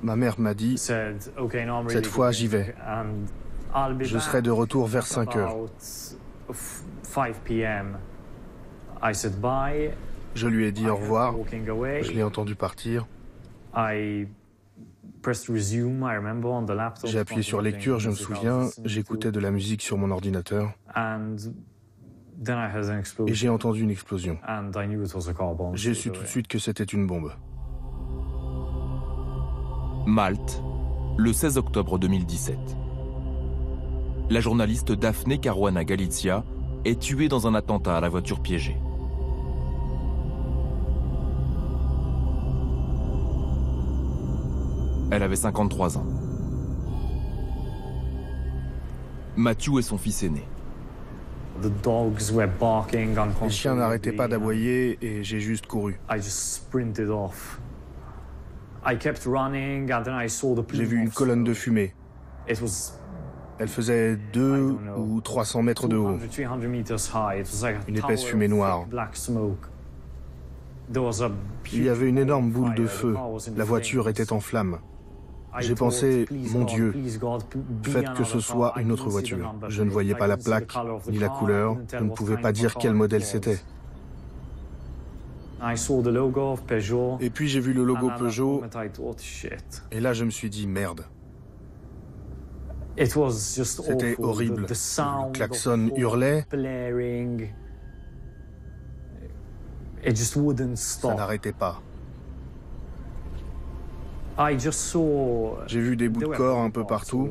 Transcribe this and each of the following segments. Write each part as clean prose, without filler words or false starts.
Ma mère m'a dit, cette fois j'y vais. Je serai de retour vers 5 heures. Je lui ai dit au revoir, je l'ai entendu partir. J'ai appuyé sur lecture, je me souviens, j'écoutais de la musique sur mon ordinateur. Et j'ai entendu une explosion. J'ai su tout de suite que c'était une bombe. Malte, le 16 octobre 2017. La journaliste Daphne Caruana Galizia est tuée dans un attentat à la voiture piégée. Elle avait 53 ans. Matthew est son fils aîné. Les chiens n'arrêtaient pas d'aboyer et j'ai juste couru. J'ai vu une colonne de fumée. Elle faisait 200 ou 300 mètres de haut. Une épaisse fumée noire. Il y avait une énorme boule de feu. La voiture était en flammes. J'ai pensé, mon Dieu, faites que ce soit une autre voiture. Je ne voyais pas la plaque, ni la couleur. Je ne pouvais pas dire quel modèle c'était. Et puis j'ai vu le logo Peugeot, et là je me suis dit, merde. C'était horrible. Le klaxon hurlait. Ça n'arrêtait pas. J'ai vu des bouts de corps un peu partout.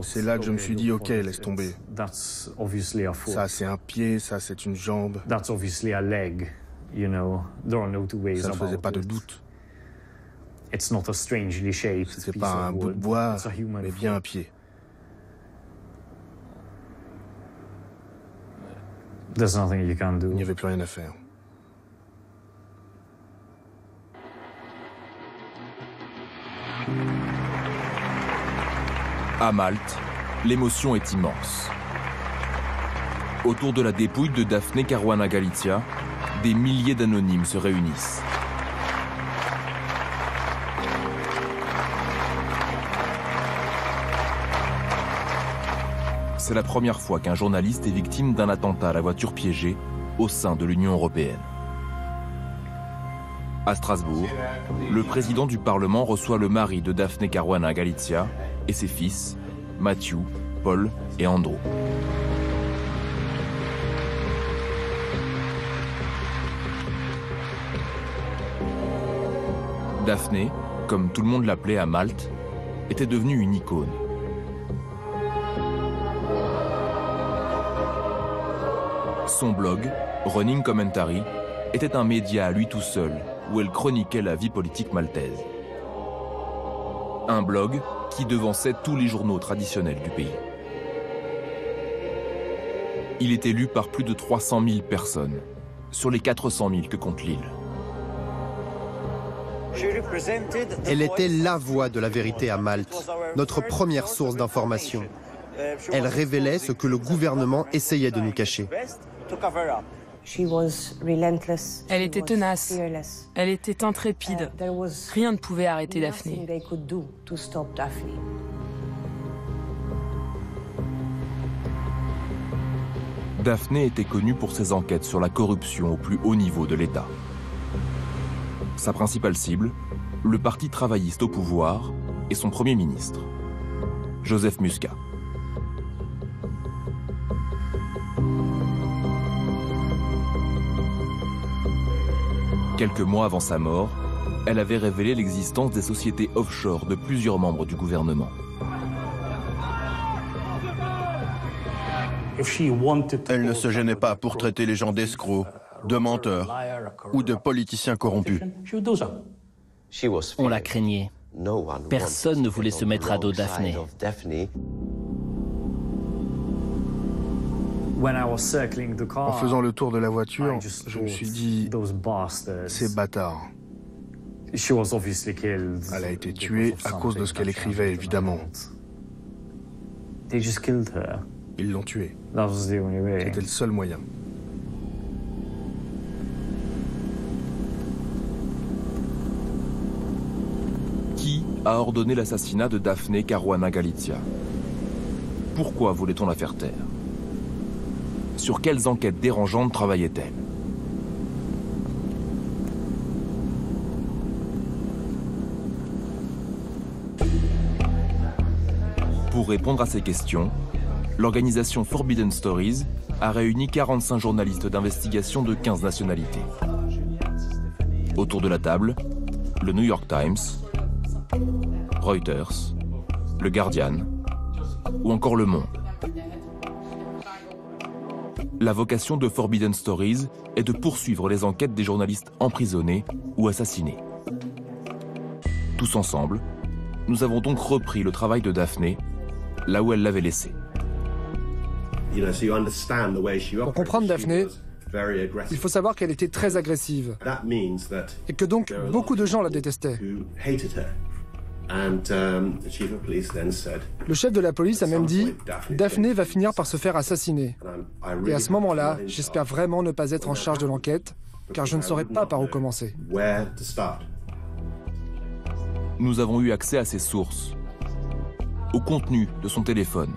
C'est là que je me suis dit, ok, laisse tomber. Ça, c'est un pied, ça, c'est une jambe. Ça ne faisait pas de doute. C'était pas un bout de bois, mais bien un pied. Il n'y avait plus rien à faire. À Malte, l'émotion est immense. Autour de la dépouille de Daphne Caruana Galizia, des milliers d'anonymes se réunissent. C'est la première fois qu'un journaliste est victime d'un attentat à la voiture piégée au sein de l'Union européenne. À Strasbourg, le président du Parlement reçoit le mari de Daphne Caruana Galizia et ses fils, Matthew, Paul et Andrew. Daphne, comme tout le monde l'appelait à Malte, était devenue une icône. Son blog, Running Commentary, était un média à lui tout seul, où elle chroniquait la vie politique maltaise. Un blog qui devançait tous les journaux traditionnels du pays. Il était lu par plus de 300 000 personnes, sur les 400 000 que compte l'île. Elle était la voix de la vérité à Malte, notre première source d'information. Elle révélait ce que le gouvernement essayait de nous cacher. Elle était tenace, elle était intrépide. Rien ne pouvait arrêter Daphne. Daphne était connue pour ses enquêtes sur la corruption au plus haut niveau de l'État. Sa principale cible, le parti travailliste au pouvoir et son premier ministre, Joseph Muscat. Quelques mois avant sa mort, elle avait révélé l'existence des sociétés offshore de plusieurs membres du gouvernement. Elle ne se gênait pas pour traiter les gens d'escrocs, de menteurs ou de politiciens corrompus. On la craignait. Personne ne voulait se mettre à dos Daphne. En faisant le tour de la voiture, je me suis dit, ces bâtards. Elle a été tuée à cause de ce qu'elle écrivait, évidemment. Ils l'ont tuée. C'était le seul moyen. a ordonné l'assassinat de Daphne Caruana Galizia. Pourquoi voulait-on la faire taire? Sur quelles enquêtes dérangeantes travaillait-elle? Pour répondre à ces questions, l'organisation Forbidden Stories a réuni 45 journalistes d'investigation de 15 nationalités. Autour de la table, le New York Times, Reuters, le Guardian ou encore Le Monde. La vocation de Forbidden Stories est de poursuivre les enquêtes des journalistes emprisonnés ou assassinés. Tous ensemble, nous avons donc repris le travail de Daphne là où elle l'avait laissé. Pour comprendre Daphne, il faut savoir qu'elle était très agressive et que donc beaucoup de gens la détestaient. Le chef de la police a même dit « Daphne va finir par se faire assassiner ». Et à ce moment-là, j'espère vraiment ne pas être en charge de l'enquête, car je ne saurais pas par où commencer. Nous avons eu accès à ses sources, au contenu de son téléphone,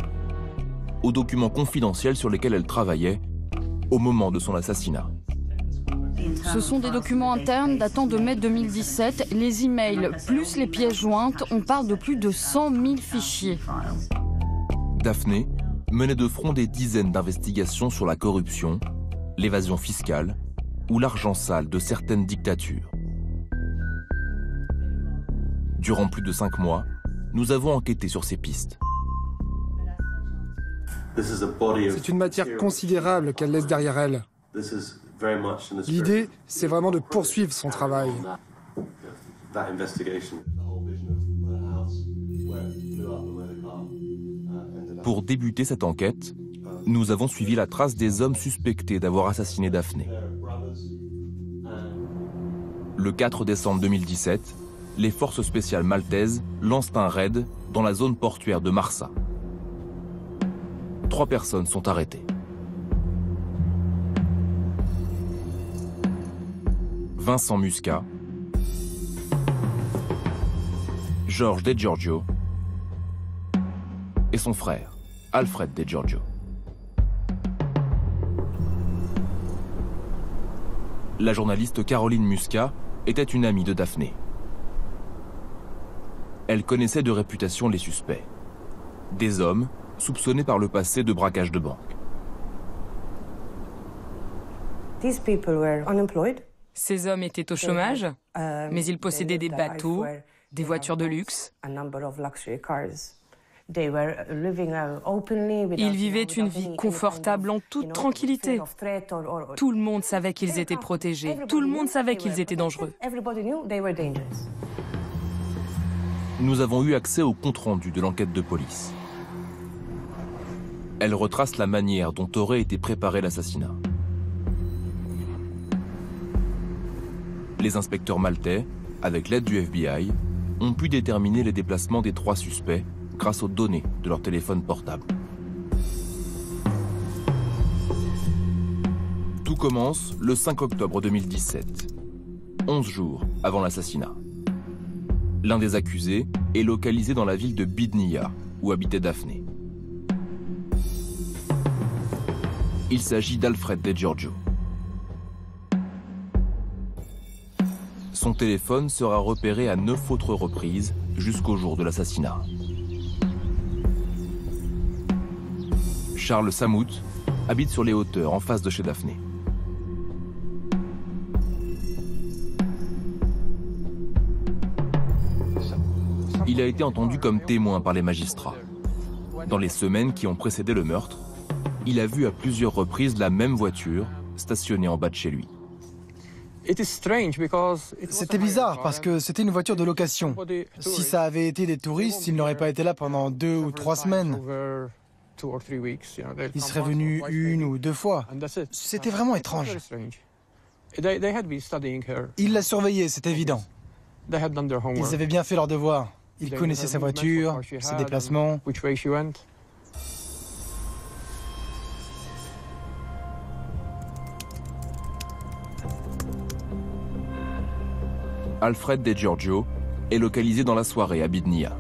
aux documents confidentiels sur lesquels elle travaillait au moment de son assassinat. Ce sont des documents internes datant de mai 2017. Les emails plus les pièces jointes, on parle de plus de 100 000 fichiers. Daphne menait de front des dizaines d'investigations sur la corruption, l'évasion fiscale ou l'argent sale de certaines dictatures. Durant plus de 5 mois, nous avons enquêté sur ces pistes. C'est une matière considérable qu'elle laisse derrière elle. L'idée, c'est vraiment de poursuivre son travail. Pour débuter cette enquête, nous avons suivi la trace des hommes suspectés d'avoir assassiné Daphne. Le 4 décembre 2017, les forces spéciales maltaises lancent un raid dans la zone portuaire de Marsa. 3 personnes sont arrêtées. Vincent Muscat, George De Giorgio et son frère, Alfred De Giorgio. La journaliste Caroline Muscat était une amie de Daphne. Elle connaissait de réputation les suspects. Des hommes soupçonnés par le passé de braquage de banque. Ces hommes étaient au chômage, mais ils possédaient des bateaux, des voitures de luxe. Ils vivaient une vie confortable en toute tranquillité. Tout le monde savait qu'ils étaient protégés. Tout le monde savait qu'ils étaient dangereux. Nous avons eu accès au compte-rendu de l'enquête de police. Elle retrace la manière dont aurait été préparé l'assassinat. Les inspecteurs maltais, avec l'aide du FBI, ont pu déterminer les déplacements des 3 suspects grâce aux données de leur téléphone portable. Tout commence le 5 octobre 2017, 11 jours avant l'assassinat. L'un des accusés est localisé dans la ville de Bidniya, où habitait Daphne. Il s'agit d'Alfred De Giorgio. Son téléphone sera repéré à 9 autres reprises jusqu'au jour de l'assassinat. Charles Samout habite sur les hauteurs en face de chez Daphne. Il a été entendu comme témoin par les magistrats. Dans les semaines qui ont précédé le meurtre, il a vu à plusieurs reprises la même voiture stationnée en bas de chez lui. C'était bizarre parce que c'était une voiture de location. Si ça avait été des touristes, ils n'auraient pas été là pendant 2 ou 3 semaines. Ils seraient venus 1 ou 2 fois. C'était vraiment étrange. Ils la surveillaient, c'est évident. Ils avaient bien fait leur devoir. Ils connaissaient sa voiture, ses déplacements. Alfred De Giorgio est localisé dans la soirée à Bidnia.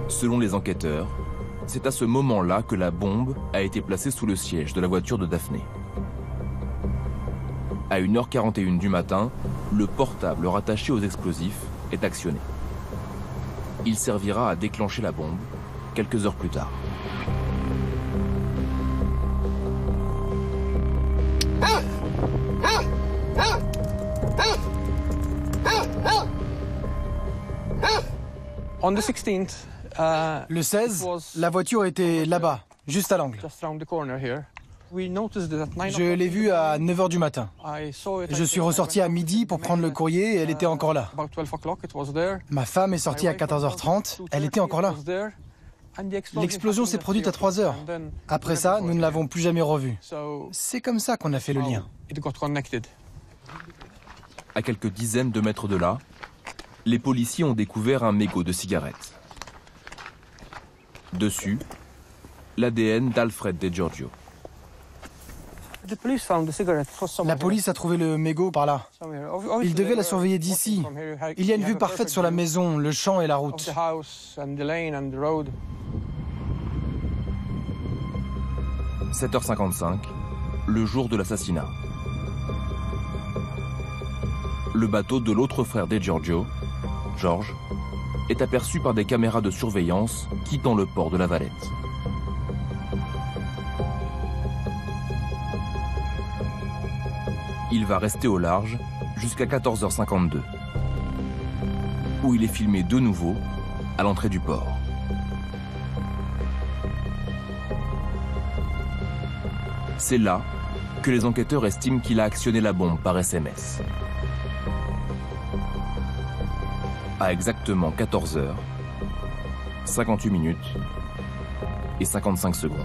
Selon les enquêteurs, c'est à ce moment-là que la bombe a été placée sous le siège de la voiture de Daphné. À 1h41 du matin, le portable rattaché aux explosifs est actionné. Il servira à déclencher la bombe quelques heures plus tard. Le 16, la voiture était là-bas, juste à l'angle. Je l'ai vue à 9h du matin. Je suis ressorti à midi pour prendre le courrier et elle était encore là. Ma femme est sortie à 14h30, elle était encore là. L'explosion s'est produite à 3h. Après ça, nous ne l'avons plus jamais revue. C'est comme ça qu'on a fait le lien. À quelques dizaines de mètres de là, les policiers ont découvert un mégot de cigarettes. Dessus, l'ADN d'Alfred De Giorgio. La police a trouvé le mégot par là. Ils devaient la surveiller d'ici. Il y a une vue parfaite sur la maison, le champ et la route. 7h55, le jour de l'assassinat. Le bateau de l'autre frère De Giorgio, George, est aperçu par des caméras de surveillance quittant le port de La Valette. Il va rester au large jusqu'à 14h52, où il est filmé de nouveau à l'entrée du port. C'est là que les enquêteurs estiment qu'il a actionné la bombe par SMS. À exactement 14h, 58 minutes et 55 secondes.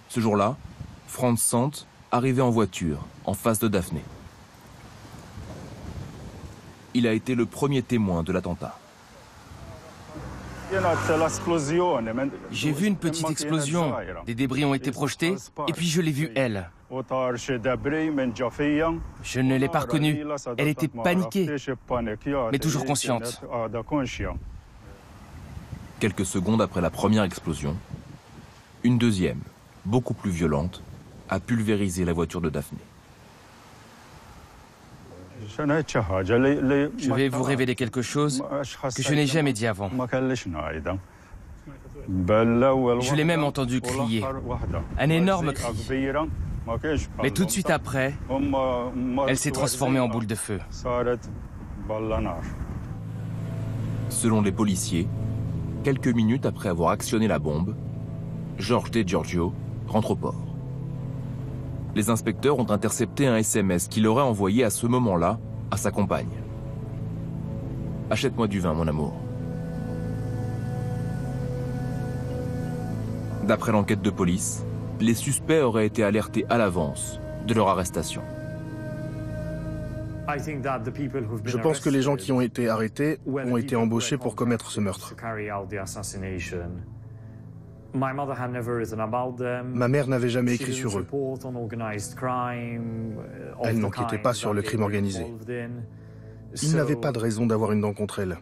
Ce jour-là, Franz Sant arrivait en voiture, en face de Daphné. Il a été le premier témoin de l'attentat. J'ai vu une petite explosion, des débris ont été projetés, et puis je l'ai vue elle. Je ne l'ai pas reconnue, elle était paniquée, mais toujours consciente. Quelques secondes après la première explosion, une deuxième, beaucoup plus violente, a pulvérisé la voiture de Daphné. Je vais vous révéler quelque chose que je n'ai jamais dit avant. Je l'ai même entendu crier, un énorme cri. Mais tout de suite après, elle s'est transformée en boule de feu. Selon les policiers, quelques minutes après avoir actionné la bombe, George De Giorgio rentre au port. Les inspecteurs ont intercepté un SMS qu'il aurait envoyé à ce moment-là à sa compagne. « Achète-moi du vin, mon amour. » D'après l'enquête de police, les suspects auraient été alertés à l'avance de leur arrestation. Je pense que les gens qui ont été arrêtés ont été embauchés pour commettre ce meurtre. Ma mère n'avait jamais écrit sur eux. Elle n'enquêtait pas sur le crime organisé. Ils n'avaient pas de raison d'avoir une dent contre elle.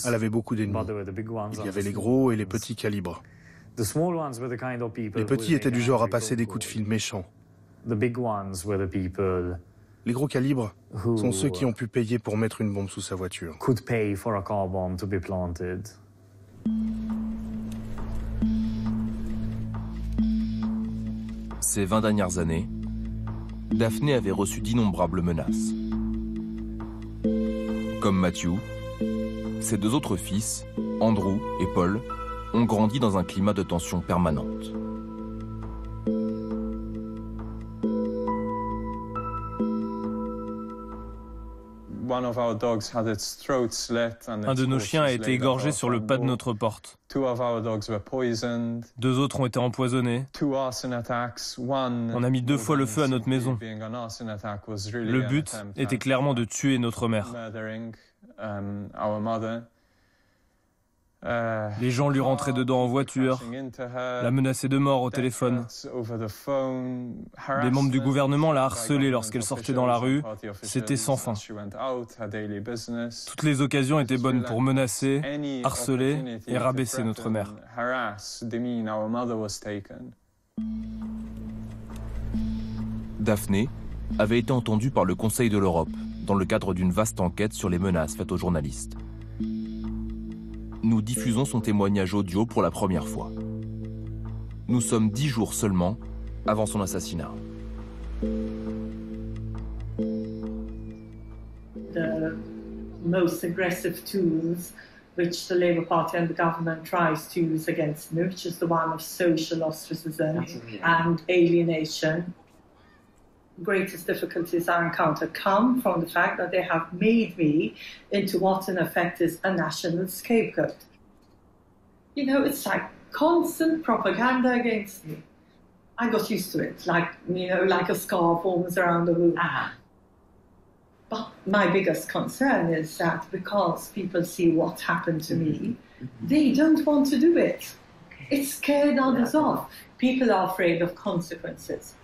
Elle avait beaucoup d'ennemis. Il y avait les gros et les petits calibres. Les petits étaient du genre à passer des coups de fil méchants. Les gros calibres sont ceux qui ont pu payer pour mettre une bombe sous sa voiture. Ces 20 dernières années, Daphné avait reçu d'innombrables menaces. Comme Matthew, ses deux autres fils, Andrew et Paul, ont grandi dans un climat de tension permanente. Un de nos chiens a été égorgé sur le pas de notre porte. 2 autres ont été empoisonnés. On a mis 2 fois le feu à notre maison. Le but était clairement de tuer notre mère. Les gens lui rentraient dedans en voiture, la menaçaient de mort au téléphone. Des membres du gouvernement la harcelaient lorsqu'elle sortait dans la rue. C'était sans fin. Toutes les occasions étaient bonnes pour menacer, harceler et rabaisser notre mère. Daphné avait été entendue par le Conseil de l'Europe dans le cadre d'une vaste enquête sur les menaces faites aux journalistes. Nous diffusons son témoignage audio pour la première fois. Nous sommes 10 jours seulement avant son assassinat. The most aggressive tools which the Labour Party and the government tries to use against me, which is the one of social ostracism and alienation. Greatest difficulties I encounter come from the fact that they have made me into what in effect is a national scapegoat. You know, it's like constant propaganda against me. I got used to it, like, you know, like a scar forms around the room. But my biggest concern is that because people see what happened to me, they don't want to do it. It scared others off. People are afraid of consequences.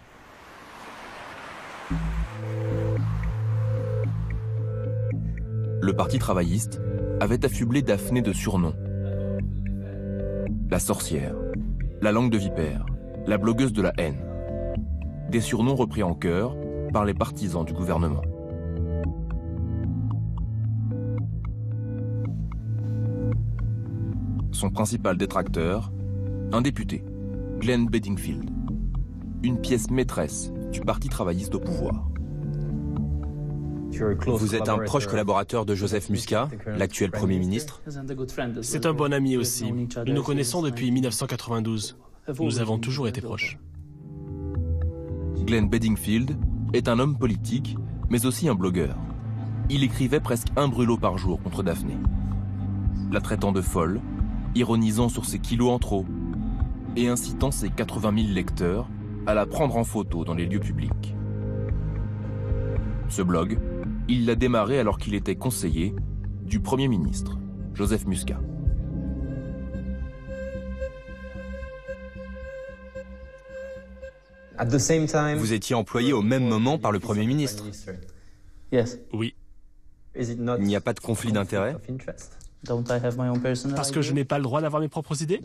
Le Parti travailliste avait affublé Daphné de surnoms. La sorcière, la langue de vipère, la blogueuse de la haine. Des surnoms repris en chœur par les partisans du gouvernement. Son principal détracteur, un député, Glenn Bedingfield. Une pièce maîtresse du Parti travailliste au pouvoir. Vous êtes un proche collaborateur de Joseph Muscat, l'actuel Premier ministre. C'est un bon ami aussi. Nous nous connaissons depuis 1992. Nous avons toujours été proches. Glenn Bedingfield est un homme politique, mais aussi un blogueur. Il écrivait presque un brûlot par jour contre Daphné. La traitant de folle, ironisant sur ses kilos en trop, et incitant ses 80 000 lecteurs à la prendre en photo dans les lieux publics. Ce blog, il l'a démarré alors qu'il était conseiller du Premier ministre, Joseph Muscat. Vous étiez employé au même moment par le Premier ministre. Oui. Il n'y a pas de conflit d'intérêts? Parce que je n'ai pas le droit d'avoir mes propres idées?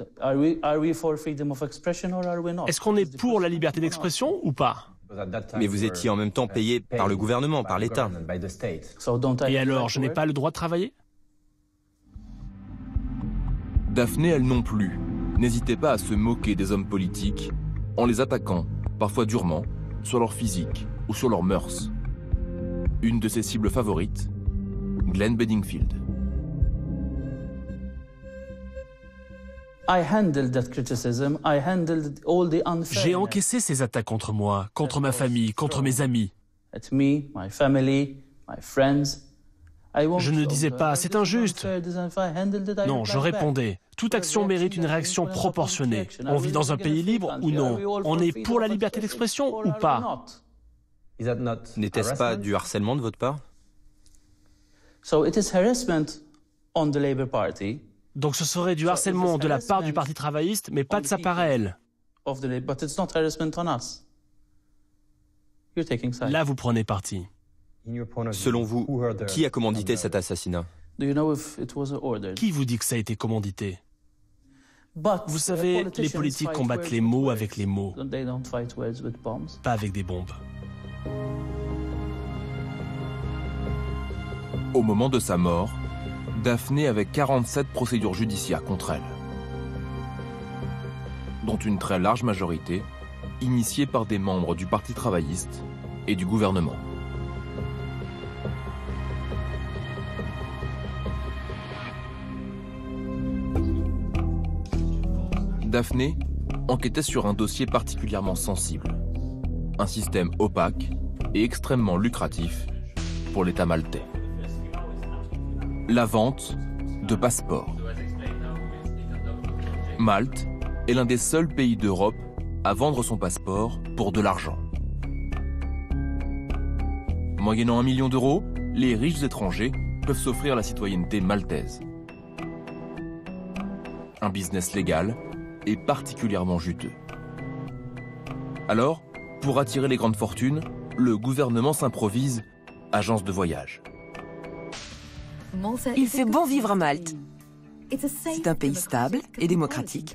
Est-ce qu'on est pour la liberté d'expression ou pas? Mais vous étiez en même temps payé par le gouvernement, par l'État. Et alors, je n'ai pas le droit de travailler? Daphné, elle non plus, n'hésitait pas à se moquer des hommes politiques en les attaquant, parfois durement, sur leur physique ou sur leurs mœurs. Une de ses cibles favorites, Glenn Bedingfield. J'ai encaissé ces attaques contre moi, contre ma famille, contre mes amis. Je ne disais pas « c'est injuste ». Non, je répondais « toute action mérite une réaction proportionnée. On vit dans un pays libre ou non? On est pour la liberté d'expression ou pas ?» N'était-ce pas du harcèlement de votre part? Donc ce serait du harcèlement de la part du Parti travailliste, mais pas de sa part à elle. Là, vous prenez parti. Selon vous, qui a commandité cet assassinat? Qui vous dit que ça a été commandité? Vous savez, les politiques combattent les mots avec les mots, pas avec des bombes. Au moment de sa mort, Daphné avait 47 procédures judiciaires contre elle, dont une très large majorité initiée par des membres du Parti travailliste et du gouvernement. Daphné enquêtait sur un dossier particulièrement sensible, un système opaque et extrêmement lucratif pour l'État maltais. la vente de passeports. Malte est l'un des seuls pays d'Europe à vendre son passeport pour de l'argent. Moyennant 1 million d'euros, les riches étrangers peuvent s'offrir la citoyenneté maltaise. Un business légal et particulièrement juteux. Alors, pour attirer les grandes fortunes, le gouvernement s'improvise agence de voyage. Il fait bon vivre à Malte. C'est un pays stable et démocratique.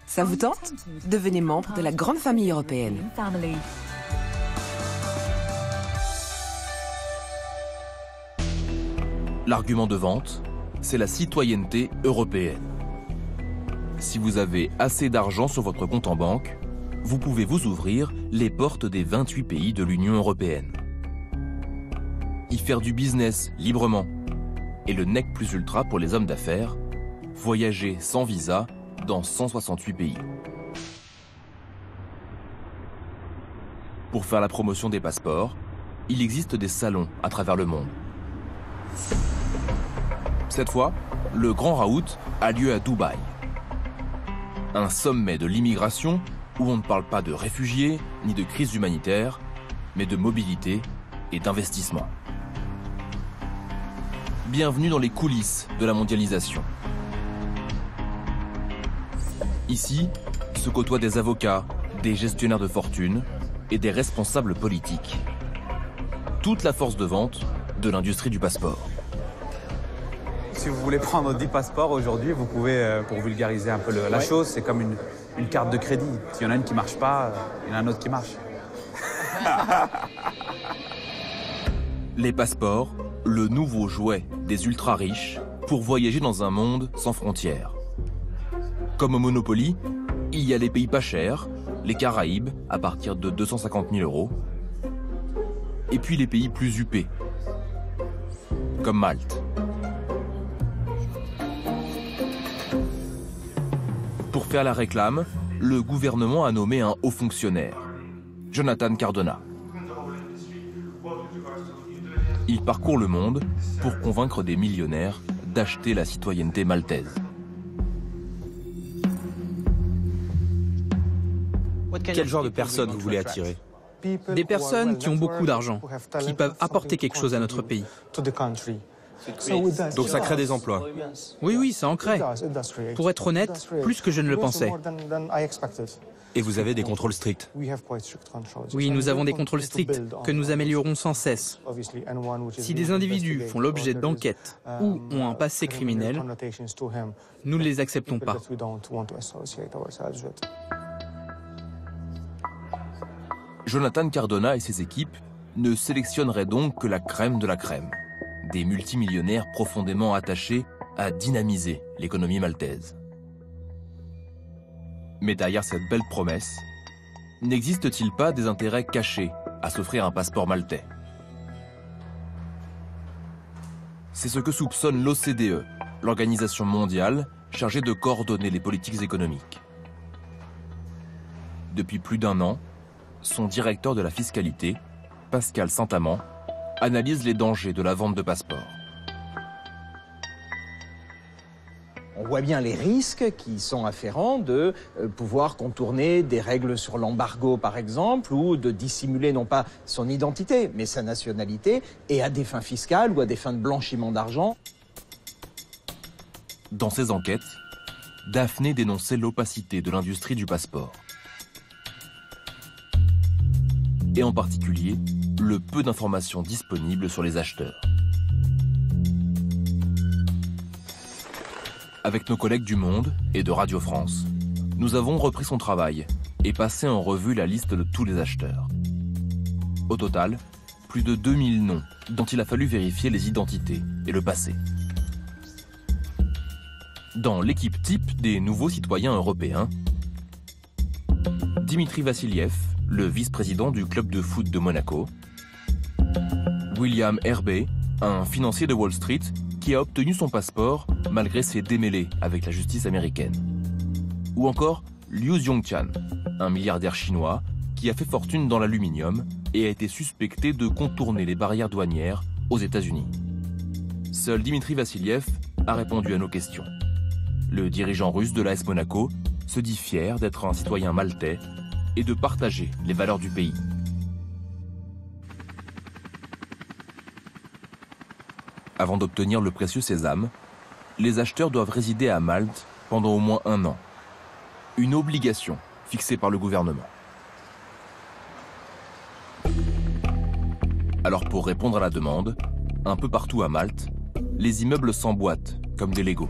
Ça vous tente? Devenez membre de la grande famille européenne. L'argument de vente, c'est la citoyenneté européenne. Si vous avez assez d'argent sur votre compte en banque, vous pouvez vous ouvrir les portes des 28 pays de l'Union européenne. Y faire du business librement. Et le nec plus ultra pour les hommes d'affaires, voyager sans visa dans 168 pays. Pour faire la promotion des passeports, il existe des salons à travers le monde. Cette fois, le Grand Raout a lieu à Dubaï. Un sommet de l'immigration où on ne parle pas de réfugiés ni de crise humanitaire, mais de mobilité et d'investissement. Bienvenue dans les coulisses de la mondialisation. Ici, se côtoient des avocats, des gestionnaires de fortune et des responsables politiques. Toute la force de vente de l'industrie du passeport. Si vous voulez prendre 10 passeports aujourd'hui, vous pouvez, pour vulgariser un peu la chose, c'est comme une carte de crédit. S'il y en a une qui ne marche pas, il y en a un autre qui marche. Les passeports, le nouveau jouet des ultra-riches pour voyager dans un monde sans frontières. Comme au Monopoly, il y a les pays pas chers, les Caraïbes à partir de 250 000 euros, et puis les pays plus huppés, comme Malte. Pour faire la réclame, le gouvernement a nommé un haut fonctionnaire, Jonathan Cardona. Il parcourt le monde pour convaincre des millionnaires d'acheter la citoyenneté maltaise. Quel genre de personnes vous voulez attirer? Des personnes qui ont beaucoup d'argent, qui peuvent apporter quelque chose à notre pays. Donc ça crée des emplois? Oui, ça en crée. Pour être honnête, plus que je ne le pensais. Et vous avez des contrôles stricts? Oui, nous avons des contrôles stricts que nous améliorons sans cesse. Si des individus font l'objet d'enquêtes ou ont un passé criminel, nous ne les acceptons pas. Jonathan Cardona et ses équipes ne sélectionneraient donc que la crème de la crème. Des multimillionnaires profondément attachés à dynamiser l'économie maltaise. Mais derrière cette belle promesse, n'existe-t-il pas des intérêts cachés à s'offrir un passeport maltais? C'est ce que soupçonne l'OCDE, l'organisation mondiale chargée de coordonner les politiques économiques. Depuis plus d'1 an, son directeur de la fiscalité, Pascal Saint-Amand, analyse les dangers de la vente de passeports. On voit bien les risques qui sont afférents de pouvoir contourner des règles sur l'embargo, par exemple, ou de dissimuler non pas son identité, mais sa nationalité, et à des fins fiscales ou à des fins de blanchiment d'argent. Dans ses enquêtes, Daphné dénonçait l'opacité de l'industrie du passeport. Et en particulier, le peu d'informations disponibles sur les acheteurs. Avec nos collègues du Monde et de Radio France, nous avons repris son travail et passé en revue la liste de tous les acheteurs. Au total, plus de 2000 noms dont il a fallu vérifier les identités et le passé. Dans l'équipe type des nouveaux citoyens européens, Dimitri Vassiliev, le vice-président du club de foot de Monaco, William Herbey, un financier de Wall Street qui a obtenu son passeport malgré ses démêlés avec la justice américaine. Ou encore Liu Zhongtian, un milliardaire chinois qui a fait fortune dans l'aluminium et a été suspecté de contourner les barrières douanières aux États-Unis. Seul Dimitri Vassiliev a répondu à nos questions. Le dirigeant russe de l'AS Monaco se dit fier d'être un citoyen maltais et de partager les valeurs du pays. Avant d'obtenir le précieux sésame, les acheteurs doivent résider à Malte pendant au moins 1 an. Une obligation fixée par le gouvernement. Alors pour répondre à la demande, un peu partout à Malte, les immeubles s'emboîtent comme des Legos.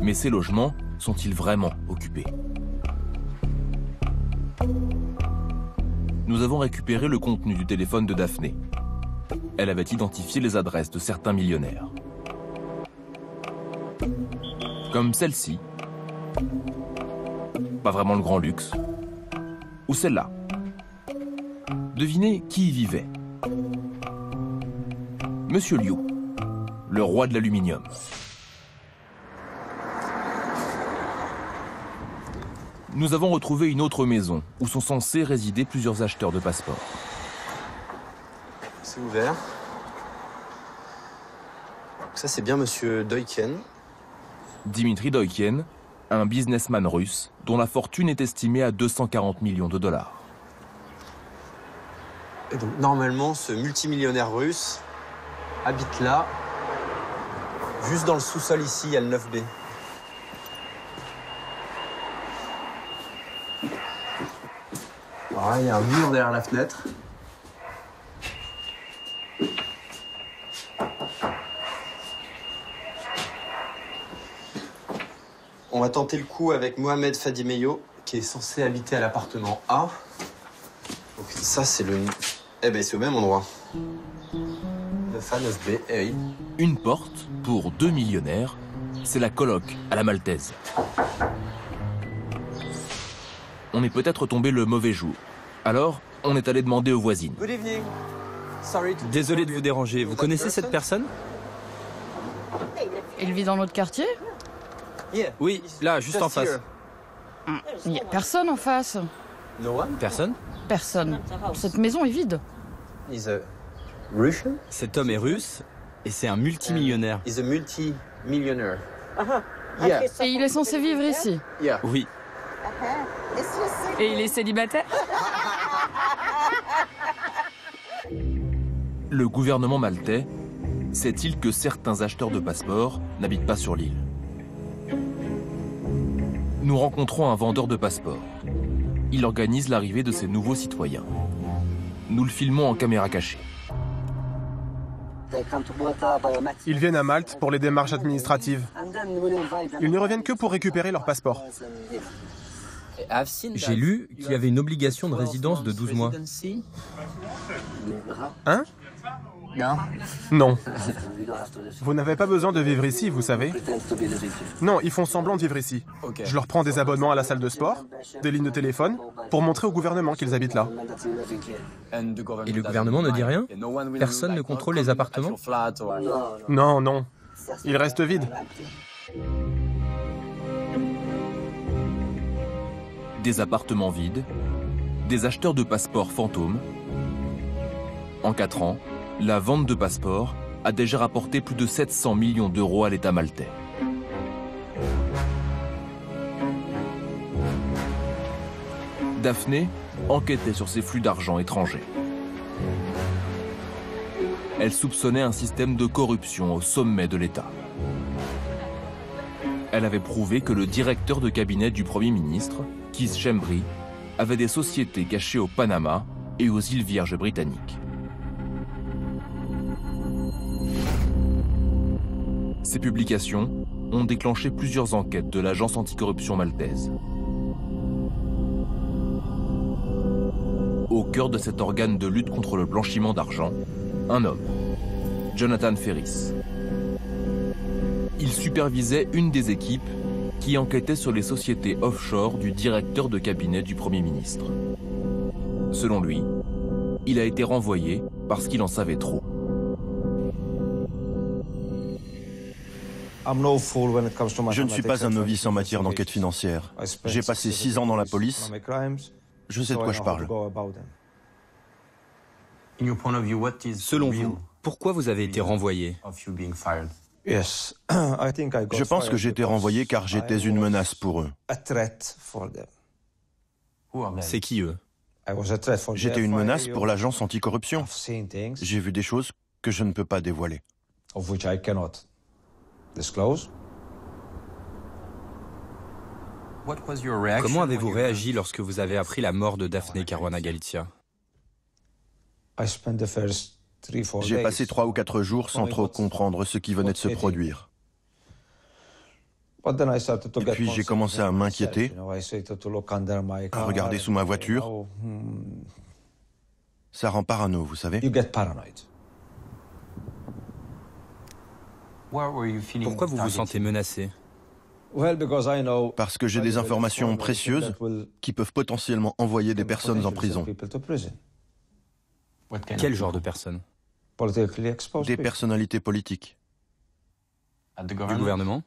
Mais ces logements sont-ils vraiment occupés? Nous avons récupéré le contenu du téléphone de Daphné. Elle avait identifié les adresses de certains millionnaires. Comme celle-ci. Pas vraiment le grand luxe. Ou celle-là. Devinez qui y vivait. Monsieur Liu, le roi de l'aluminium. Nous avons retrouvé une autre maison où sont censés résider plusieurs acheteurs de passeports. C'est ouvert. Ça, c'est bien monsieur Doïken. Dimitri Doïken, un businessman russe dont la fortune est estimée à 240 millions de dollars. Et donc, normalement, ce multimillionnaire russe habite là, juste dans le sous-sol ici, il y a le 9B. Voilà, il y a un mur derrière la fenêtre. On va tenter le coup avec Mohamed Fadimeyo, qui est censé habiter à l'appartement A. Donc ça, c'est le... Eh ben, c'est au même endroit. 9A, 9B, eh oui. Une porte pour 2 millionnaires, c'est la coloc à la maltaise. On est peut-être tombé le mauvais jour. Alors, on est allé demander aux voisines. Good evening. Désolé de vous déranger. Vous connaissez cette personne? Il vit dans notre quartier? Oui, là, juste en face. Il n'y a personne en face. Personne? Personne. Cette maison est vide. Cet homme est russe et c'est un multimillionnaire. He's a multi-millionaire. Et il est censé vivre ici? Oui. Et il est célibataire? Le gouvernement maltais sait-il que certains acheteurs de passeports n'habitent pas sur l'île? Nous rencontrons un vendeur de passeports. Il organise l'arrivée de ces nouveaux citoyens. Nous le filmons en caméra cachée. Ils viennent à Malte pour les démarches administratives. Ils ne reviennent que pour récupérer leur passeport. J'ai lu qu'il y avait une obligation de résidence de 12 mois. Hein? Non. Vous n'avez pas besoin de vivre ici, vous savez. Non, ils font semblant de vivre ici. Je leur prends des abonnements à la salle de sport, des lignes de téléphone, pour montrer au gouvernement qu'ils habitent là. Et le gouvernement ne dit rien? Personne ne contrôle les appartements? Non, non. Ils restent vides. Des appartements vides, des acheteurs de passeports fantômes. En 4 ans, la vente de passeports a déjà rapporté plus de 700 millions d'euros à l'État maltais. Daphné enquêtait sur ces flux d'argent étrangers. Elle soupçonnait un système de corruption au sommet de l'État. Elle avait prouvé que le directeur de cabinet du Premier ministre, Keith Schembri, avait des sociétés cachées au Panama et aux îles Vierges britanniques. Ces publications ont déclenché plusieurs enquêtes de l'agence anticorruption maltaise. Au cœur de cet organe de lutte contre le blanchiment d'argent, un homme, Jonathan Ferris. Il supervisait une des équipes qui enquêtait sur les sociétés offshore du directeur de cabinet du Premier ministre. Selon lui, il a été renvoyé parce qu'il en savait trop. Je ne suis pas un novice en matière d'enquête financière. J'ai passé 6 ans dans la police. Je sais de quoi je parle. Selon vous, Pourquoi vous avez été renvoyé? Je pense que j'ai été renvoyé car j'étais une menace pour eux. C'est qui eux? J'étais une menace pour l'agence anticorruption. J'ai vu des choses que je ne peux pas dévoiler. Comment avez-vous réagi lorsque vous avez appris la mort de Daphne Caruana Galizia? J'ai passé 3 ou 4 jours sans trop comprendre ce qui venait de se produire. Et puis j'ai commencé à m'inquiéter, à regarder sous ma voiture. Ça rend parano, vous savez. Pourquoi vous vous sentez menacé? Parce que j'ai des informations précieuses qui peuvent potentiellement envoyer des personnes en prison. Quel genre de personnes? Des personnalités politiques. Du gouvernement?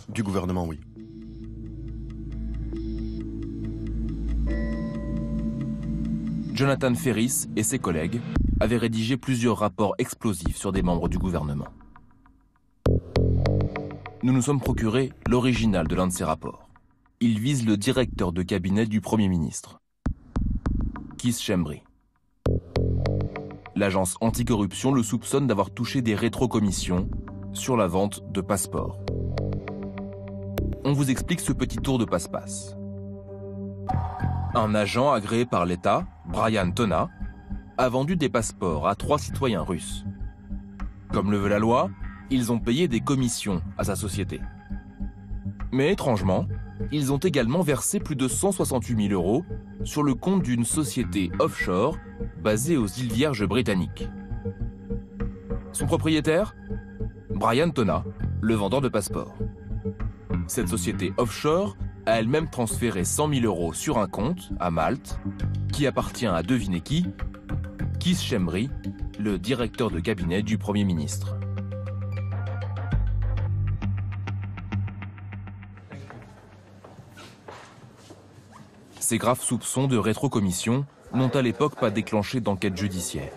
Du gouvernement, oui. Jonathan Ferris et ses collègues avaient rédigé plusieurs rapports explosifs sur des membres du gouvernement. Nous nous sommes procuré l'original de l'un de ces rapports. Il vise le directeur de cabinet du Premier ministre, Keith Schembri. L'agence anticorruption le soupçonne d'avoir touché des rétrocommissions sur la vente de passeports. On vous explique ce petit tour de passe-passe. Un agent agréé par l'État, Brian Tona, a vendu des passeports à 3 citoyens russes. Comme le veut la loi, ils ont payé des commissions à sa société. Mais étrangement, ils ont également versé plus de 168 000 € sur le compte d'une société offshore basée aux îles Vierges britanniques. Son propriétaire? Brian Tona, le vendeur de passeports. Cette société offshore a elle-même transféré 100 000 € sur un compte à Malte, qui appartient à devinez qui? Keith Schembri, le directeur de cabinet du Premier ministre. Ces graves soupçons de rétrocommission n'ont à l'époque pas déclenché d'enquête judiciaire.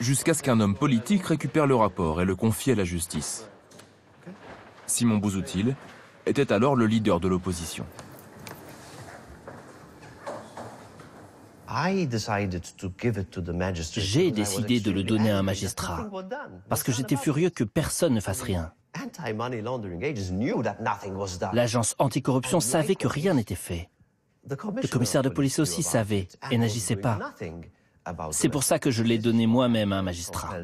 Jusqu'à ce qu'un homme politique récupère le rapport et le confie à la justice. Simon Bouzoutil était alors le leader de l'opposition. J'ai décidé de le donner à un magistrat, parce que j'étais furieux que personne ne fasse rien. L'agence anticorruption savait que rien n'était fait. Le commissaire de police aussi savait et n'agissait pas. C'est pour ça que je l'ai donné moi-même à un magistrat.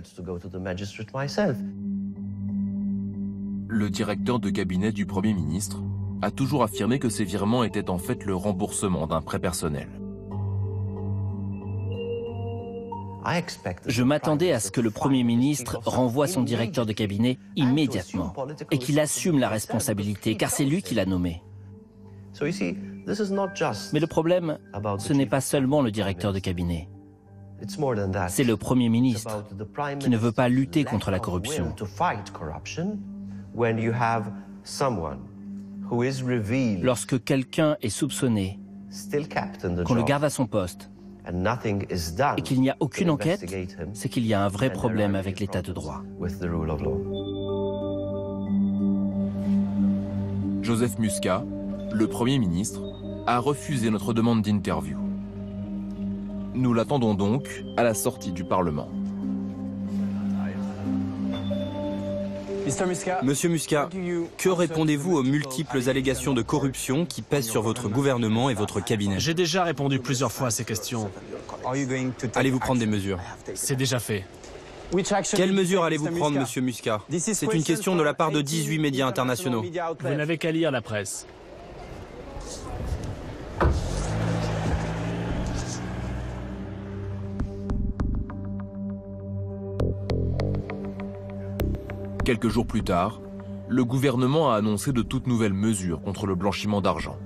Le directeur de cabinet du Premier ministre a toujours affirmé que ces virements étaient en fait le remboursement d'un prêt personnel. Je m'attendais à ce que le Premier ministre renvoie son directeur de cabinet immédiatement et qu'il assume la responsabilité, car c'est lui qui l'a nommé. Mais le problème, ce n'est pas seulement le directeur de cabinet. C'est le Premier ministre qui ne veut pas lutter contre la corruption. Lorsque quelqu'un est soupçonné, qu'on le garde à son poste, et qu'il n'y a aucune enquête, c'est qu'il y a un vrai problème avec l'état de droit. Joseph Muscat, le Premier ministre, a refusé notre demande d'interview. Nous l'attendons donc à la sortie du Parlement. Monsieur Muscat, que répondez-vous aux multiples allégations de corruption qui pèsent sur votre gouvernement et votre cabinet? J'ai déjà répondu plusieurs fois à ces questions. Allez-vous prendre des mesures? C'est déjà fait. Quelles mesures allez-vous prendre, monsieur Muscat? C'est une question de la part de 18 médias internationaux. Vous n'avez qu'à lire la presse. Quelques jours plus tard, le gouvernement a annoncé de toutes nouvelles mesures contre le blanchiment d'argent,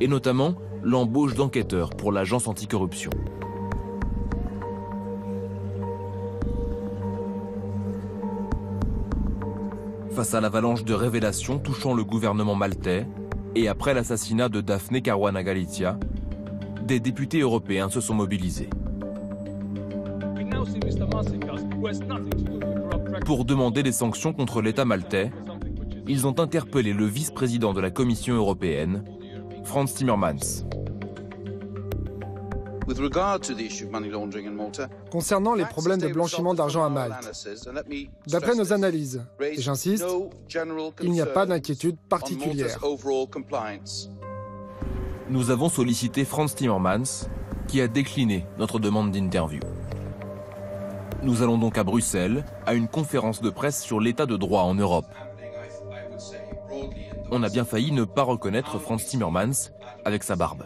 et notamment l'embauche d'enquêteurs pour l'agence anticorruption. Face à l'avalanche de révélations touchant le gouvernement maltais, et après l'assassinat de Daphne Caruana Galizia, des députés européens se sont mobilisés. Pour demander des sanctions contre l'État maltais, ils ont interpellé le vice-président de la Commission européenne, Frans Timmermans. Concernant les problèmes de blanchiment d'argent à Malte, d'après nos analyses, et j'insiste, il n'y a pas d'inquiétude particulière. Nous avons sollicité Frans Timmermans, qui a décliné notre demande d'interview. Nous allons donc à Bruxelles, à une conférence de presse sur l'état de droit en Europe. On a bien failli ne pas reconnaître Frans Timmermans avec sa barbe.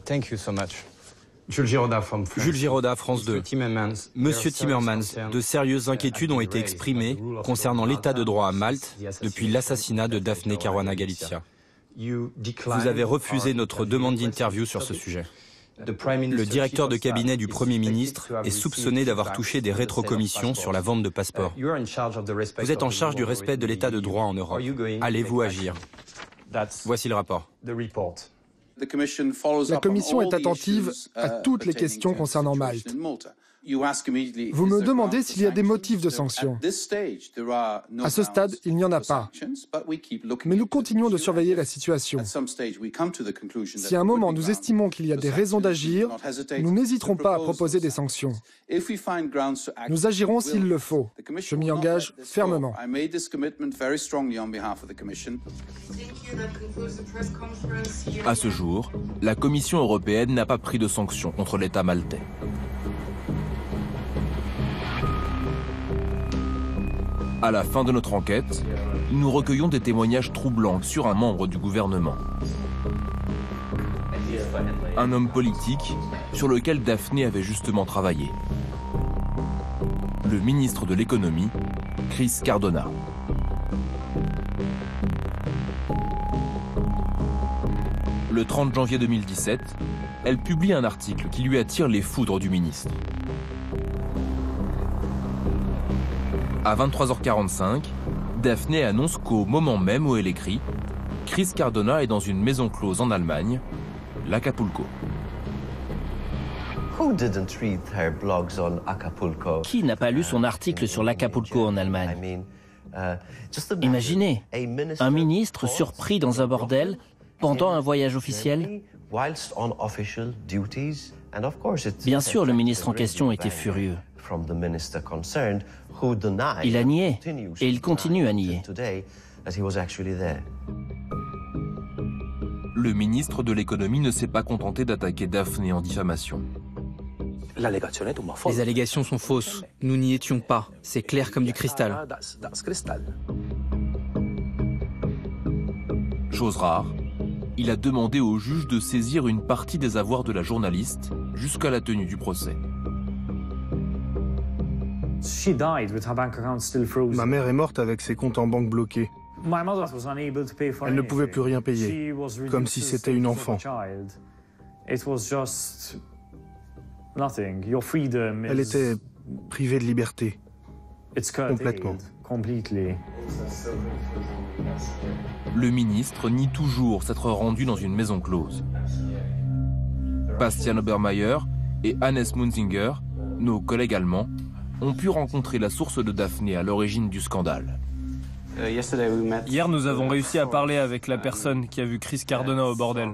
Thank you so much. Jules Giraudat, France 2. Monsieur Timmermans, de sérieuses inquiétudes ont été exprimées concernant l'état de droit à Malte depuis l'assassinat de Daphne Caruana Galizia. Vous avez refusé notre demande d'interview sur ce sujet. Le directeur de cabinet du Premier ministre est soupçonné d'avoir touché des rétrocommissions sur la vente de passeports. Vous êtes en charge du respect de l'état de droit en Europe. Allez-vous agir? Voici le rapport. La Commission est attentive à toutes les questions concernant Malte. Vous me demandez s'il y a des motifs de sanctions. À ce stade, il n'y en a pas. Mais nous continuons de surveiller la situation. Si à un moment nous estimons qu'il y a des raisons d'agir, nous n'hésiterons pas à proposer des sanctions. Nous agirons s'il le faut. Je m'y engage fermement. À ce jour, la Commission européenne n'a pas pris de sanctions contre l'État maltais. À la fin de notre enquête, nous recueillons des témoignages troublants sur un membre du gouvernement. Un homme politique sur lequel Daphne avait justement travaillé. Le ministre de l'économie, Chris Cardona. Le 30 janvier 2017, elle publie un article qui lui attire les foudres du ministre. À 23h45, Daphne annonce qu'au moment même où elle écrit, Chris Cardona est dans une maison close en Allemagne, l'Acapulco. Qui n'a pas lu son article sur l'Acapulco en Allemagne? Imaginez, un ministre surpris dans un bordel pendant un voyage officiel. Bien sûr, le ministre en question était furieux. Il a nié, et il continue à nier. Le ministre de l'économie ne s'est pas contenté d'attaquer Daphne en diffamation. Les allégations sont fausses. Nous n'y étions pas. C'est clair comme du cristal. Chose rare, il a demandé au juge de saisir une partie des avoirs de la journaliste jusqu'à la tenue du procès. Ma mère est morte avec ses comptes en banque bloqués. Elle ne pouvait plus rien payer, comme si c'était une enfant. Elle était privée de liberté, complètement. Le ministre nie toujours s'être rendu dans une maison close. Bastian Obermeier et Hannes Munzinger, nos collègues allemands, ont pu rencontrer la source de Daphne à l'origine du scandale. Hier, nous avons réussi à parler avec la personne qui a vu Chris Cardona au bordel.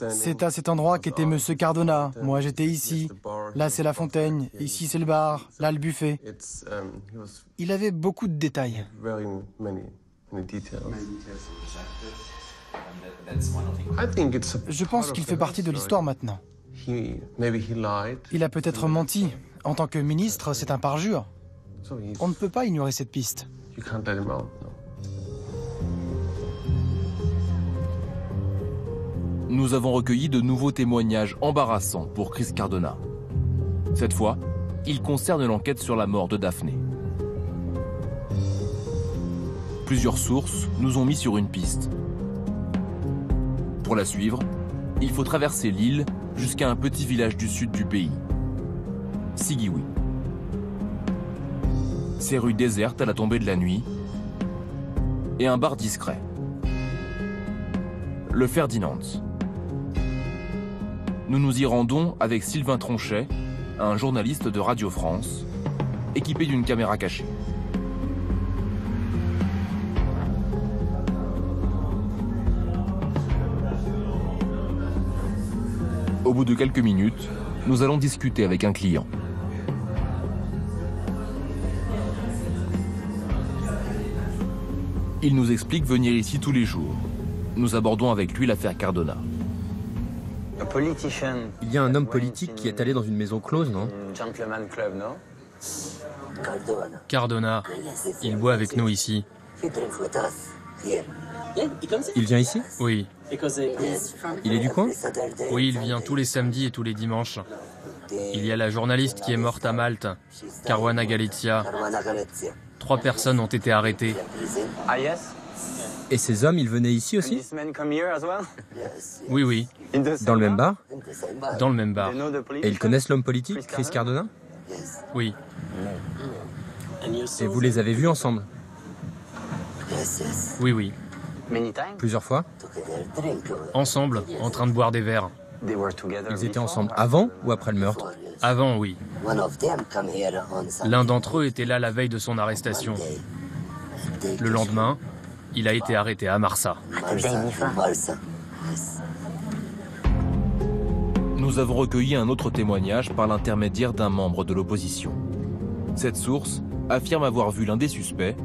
C'est à cet endroit qu'était Monsieur Cardona. Moi, j'étais ici. Là, c'est la fontaine. Ici, c'est le bar. Là, le buffet. Il avait beaucoup de détails. Je pense qu'il fait partie de l'histoire maintenant. Il a peut-être menti. En tant que ministre, c'est un parjure. On ne peut pas ignorer cette piste. Nous avons recueilli de nouveaux témoignages embarrassants pour Chris Cardona. Cette fois, ils concernent l'enquête sur la mort de Daphne. Plusieurs sources nous ont mis sur une piste. Pour la suivre, il faut traverser l'île jusqu'à un petit village du sud du pays, Sigiwi. Ces rues désertes à la tombée de la nuit et un bar discret, le Ferdinand. nous nous y rendons avec Sylvain Tronchet, un journaliste de Radio France, équipé d'une caméra cachée. Au bout de quelques minutes, nous allons discuter avec un client. Il nous explique venir ici tous les jours. Nous abordons avec lui l'affaire Cardona. Il y a un homme politique qui est allé dans une maison close, non? Cardona, il boit avec nous ici. Il vient ici? Oui. Il est du coin? Oui, il vient tous les samedis et tous les dimanches. Il y a la journaliste qui est morte à Malte, Caruana Galizia. 3 personnes ont été arrêtées. Et ces hommes, ils venaient ici aussi? Oui, oui. Dans le même bar? Dans le même bar. Et ils connaissent l'homme politique, Chris Cardona? Oui. Et vous les avez vus ensemble? Oui, oui. Plusieurs fois? Ensemble, en train de boire des verres. Ils étaient ensemble avant ou après le meurtre? Avant, oui. L'un d'entre eux était là la veille de son arrestation. Le lendemain, il a été arrêté à Marsa. Nous avons recueilli un autre témoignage par l'intermédiaire d'un membre de l'opposition. Cette source affirme avoir vu l'un des suspects,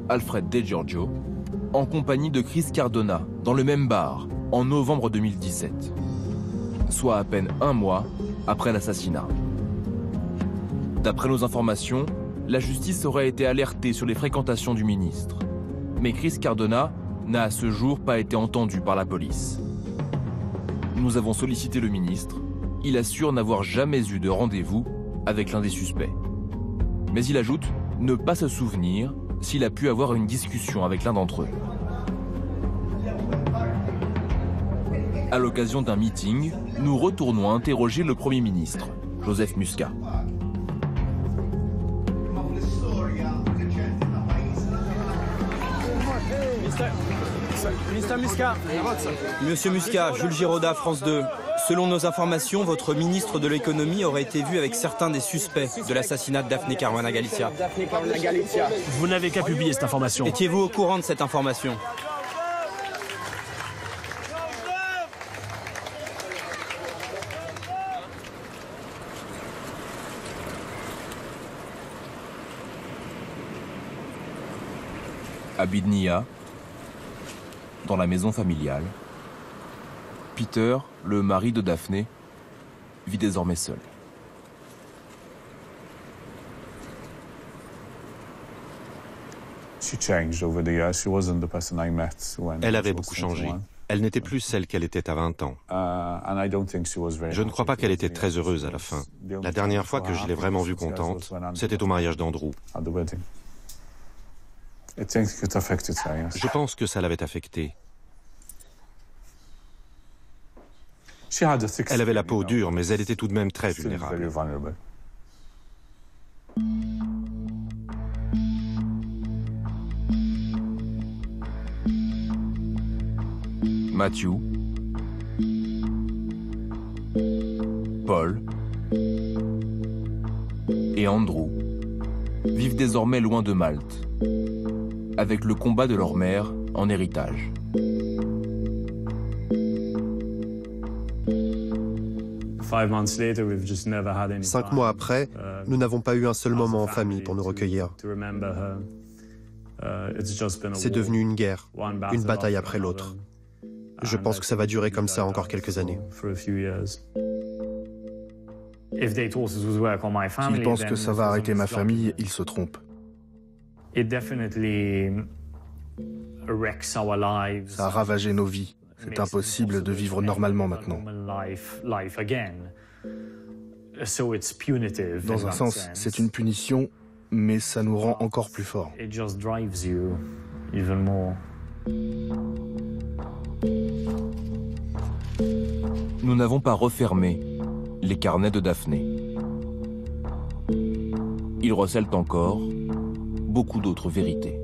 Alfred De Giorgio, en compagnie de Chris Cardona, dans le même bar, en novembre 2017, soit à peine 1 mois après l'assassinat. D'après nos informations, la justice aurait été alertée sur les fréquentations du ministre. Mais Chris Cardona n'a à ce jour pas été entendu par la police. Nous avons sollicité le ministre. Il assure n'avoir jamais eu de rendez-vous avec l'un des suspects. Mais il ajoute ne pas se souvenir s'il a pu avoir une discussion avec l'un d'entre eux. À l'occasion d'un meeting, nous retournons interroger le Premier ministre, Joseph Muscat. Monsieur Muscat, Jules Giraudat, France 2. Selon nos informations, votre ministre de l'économie aurait été vu avec certains des suspects de l'assassinat de Daphne Caruana Galizia. Vous n'avez qu'à publier cette information. Étiez-vous au courant de cette information? À Bidnia, dans la maison familiale, Peter, le mari de Daphné, vit désormais seul. Elle avait beaucoup changé. Elle n'était plus celle qu'elle était à 20 ans. Je ne crois pas qu'elle était très heureuse à la fin. La dernière fois que je l'ai vraiment vue contente, c'était au mariage d'Andrew. Je pense que ça l'avait affectée. Elle avait la peau dure, mais elle était tout de même très vulnérable. Matthew, Paul et Andrew vivent désormais loin de Malte, avec le combat de leur mère en héritage. Cinq mois après, nous n'avons pas eu un seul moment en famille pour nous recueillir. C'est devenu une guerre, une bataille après l'autre. Je pense que ça va durer comme ça encore quelques années. S'ils pensent que ça va arrêter ma famille, ils se trompent. Ça a ravagé nos vies. C'est impossible de vivre normalement maintenant. Dans un sens, c'est une punition, mais ça nous rend encore plus forts. Nous n'avons pas refermé les carnets de Daphné. Ils recèlent encore beaucoup d'autres vérités.